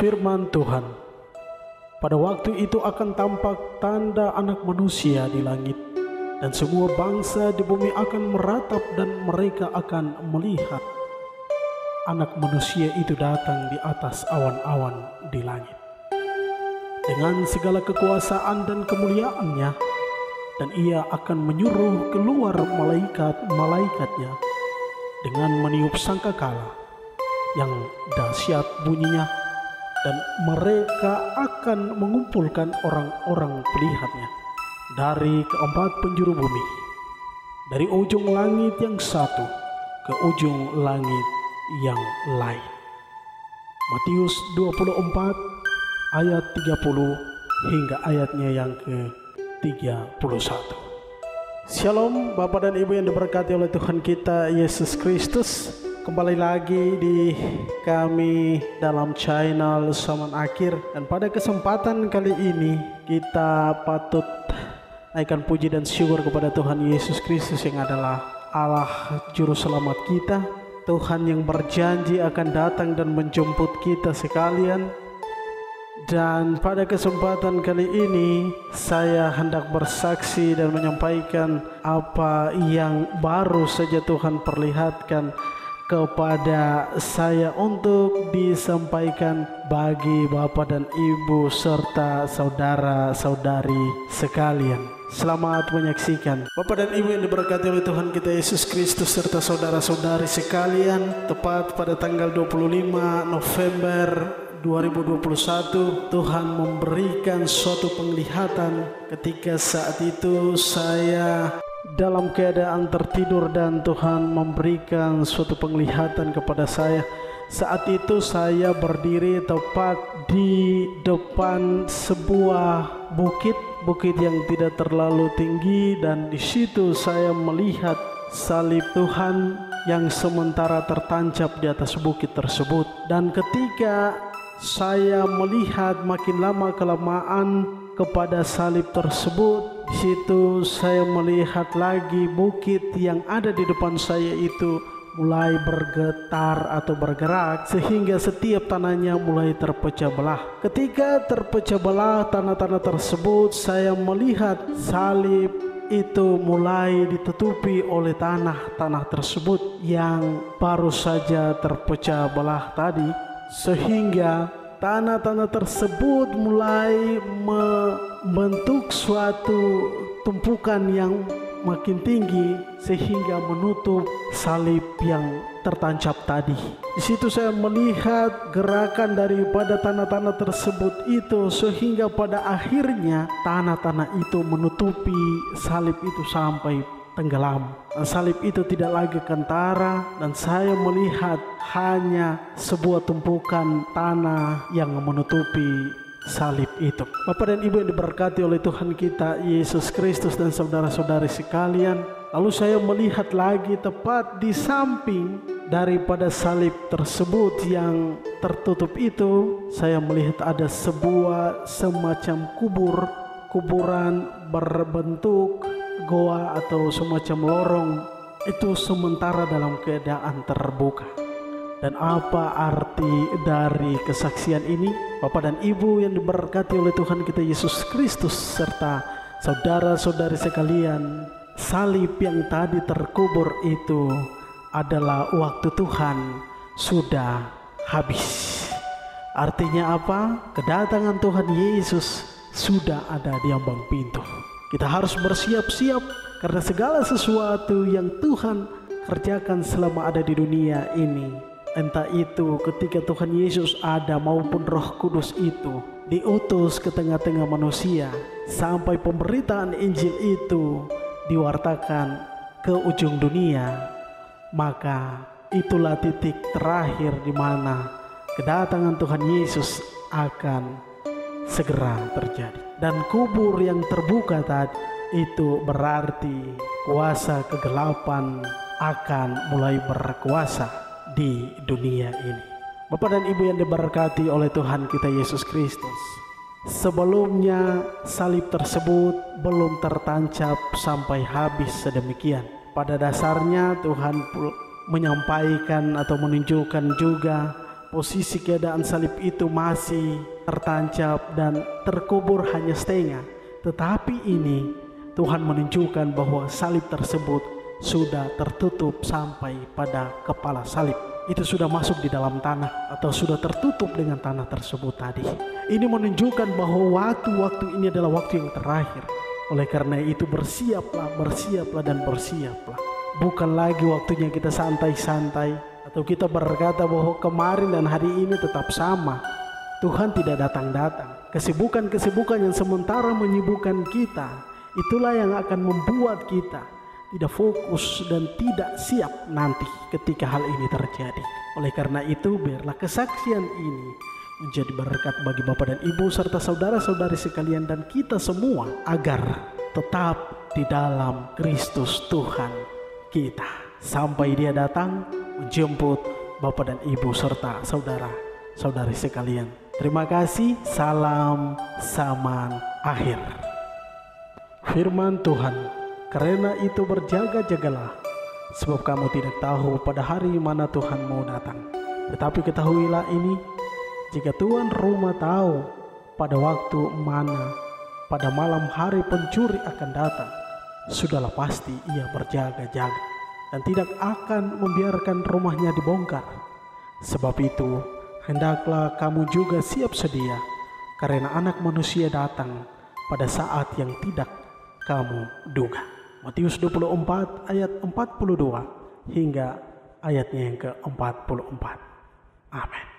firman Tuhan, pada waktu itu akan tampak tanda Anak Manusia di langit, dan semua bangsa di bumi akan meratap dan mereka akan melihat Anak Manusia itu datang di atas awan-awan di langit dengan segala kekuasaan dan kemuliaannya, dan ia akan menyuruh keluar malaikat-malaikatnya dengan meniup sangkakala yang dahsyat bunyinya, dan mereka akan mengumpulkan orang-orang pelihatnya dari keempat penjuru bumi, dari ujung langit yang satu ke ujung langit yang lain. Matius 24 ayat 30 hingga ayatnya yang ke-31. Shalom Bapak dan Ibu yang diberkati oleh Tuhan kita Yesus Kristus. Kembali lagi di kami dalam channel Zaman Akhir, dan pada kesempatan kali ini kita patut naikkan puji dan syukur kepada Tuhan Yesus Kristus yang adalah Allah Juru Selamat kita, Tuhan yang berjanji akan datang dan menjemput kita sekalian. Dan pada kesempatan kali ini saya hendak bersaksi dan menyampaikan apa yang baru saja Tuhan perlihatkan kepada saya untuk disampaikan bagi Bapak dan Ibu serta saudara-saudari sekalian. Selamat menyaksikan. Bapak dan Ibu yang diberkati oleh Tuhan kita Yesus Kristus serta saudara-saudari sekalian, tepat pada tanggal 25 November 2021 Tuhan memberikan suatu penglihatan ketika saat itu saya dalam keadaan tertidur, dan Tuhan memberikan suatu penglihatan kepada saya. Saat itu saya berdiri tepat di depan sebuah bukit yang tidak terlalu tinggi, dan di situ saya melihat salib Tuhan yang sementara tertancap di atas bukit tersebut. Dan ketika saya melihat makin lama kelamaan kepada salib tersebut, di situ saya melihat lagi bukit yang ada di depan saya itu mulai bergetar atau bergerak, sehingga setiap tanahnya mulai terpecah belah. Ketika terpecah belah tanah-tanah tersebut, saya melihat salib itu mulai ditutupi oleh tanah tersebut yang baru saja terpecah belah tadi, sehingga tanah-tanah tersebut mulai membentuk suatu tumpukan yang makin tinggi sehingga menutup salib yang tertancap tadi. Di situ saya melihat gerakan daripada tanah-tanah tersebut itu, sehingga pada akhirnya tanah-tanah itu menutupi salib itu sampai tenggelam. Salib itu tidak lagi kentara, dan saya melihat hanya sebuah tumpukan tanah yang menutupi salib itu. Bapak dan Ibu yang diberkati oleh Tuhan kita Yesus Kristus dan saudara-saudari sekalian, lalu saya melihat lagi tepat di samping daripada salib tersebut yang tertutup itu, saya melihat ada sebuah semacam kuburan berbentuk goa atau semacam lorong, itu sementara dalam keadaan terbuka. Dan apa arti dari kesaksian ini? Bapak dan Ibu yang diberkati oleh Tuhan kita Yesus Kristus serta saudara-saudari sekalian, salib yang tadi terkubur itu adalah waktu Tuhan sudah habis. Artinya apa? Kedatangan Tuhan Yesus sudah ada di ambang pintu. Kita harus bersiap-siap karena segala sesuatu yang Tuhan kerjakan selama ada di dunia ini, entah itu ketika Tuhan Yesus ada maupun Roh Kudus itu diutus ke tengah-tengah manusia, sampai pemberitaan Injil itu diwartakan ke ujung dunia, maka itulah titik terakhir di mana kedatangan Tuhan Yesus akan segera terjadi. Dan kubur yang terbuka tadi itu berarti kuasa kegelapan akan mulai berkuasa di dunia ini. Bapak dan Ibu yang diberkati oleh Tuhan kita Yesus Kristus, sebelumnya salib tersebut belum tertancap sampai habis sedemikian. Pada dasarnya Tuhan menyampaikan atau menunjukkan juga posisi keadaan salib itu masih tertancap dan terkubur hanya setengah. Tetapi ini Tuhan menunjukkan bahwa salib tersebut sudah tertutup sampai pada kepala salib. Itu sudah masuk di dalam tanah atau sudah tertutup dengan tanah tersebut tadi. Ini menunjukkan bahwa waktu-waktu ini adalah waktu yang terakhir. Oleh karena itu bersiaplah dan bersiaplah. Bukan lagi waktunya kita santai-santai atau kita berkata bahwa kemarin dan hari ini tetap sama. Tuhan tidak datang-datang. Kesibukan-kesibukan yang sementara menyibukkan kita, itulah yang akan membuat kita tidak fokus dan tidak siap nanti ketika hal ini terjadi. Oleh karena itu, biarlah kesaksian ini menjadi berkat bagi Bapak dan Ibu serta saudara-saudari sekalian dan kita semua agar tetap di dalam Kristus Tuhan kita sampai Dia datang menjemput Bapak dan Ibu serta saudara-saudari sekalian. Terima kasih. Salam zaman akhir. Firman Tuhan, karena itu berjaga-jagalah, sebab kamu tidak tahu pada hari mana Tuhan mau datang. Tetapi ketahuilah ini, jika tuan rumah tahu pada waktu mana pada malam hari pencuri akan datang, sudahlah pasti ia berjaga-jaga dan tidak akan membiarkan rumahnya dibongkar. Sebab itu, hendaklah kamu juga siap sedia, karena Anak Manusia datang pada saat yang tidak kamu duga. Matius 24 ayat 42 hingga ayatnya yang ke-44. Amin.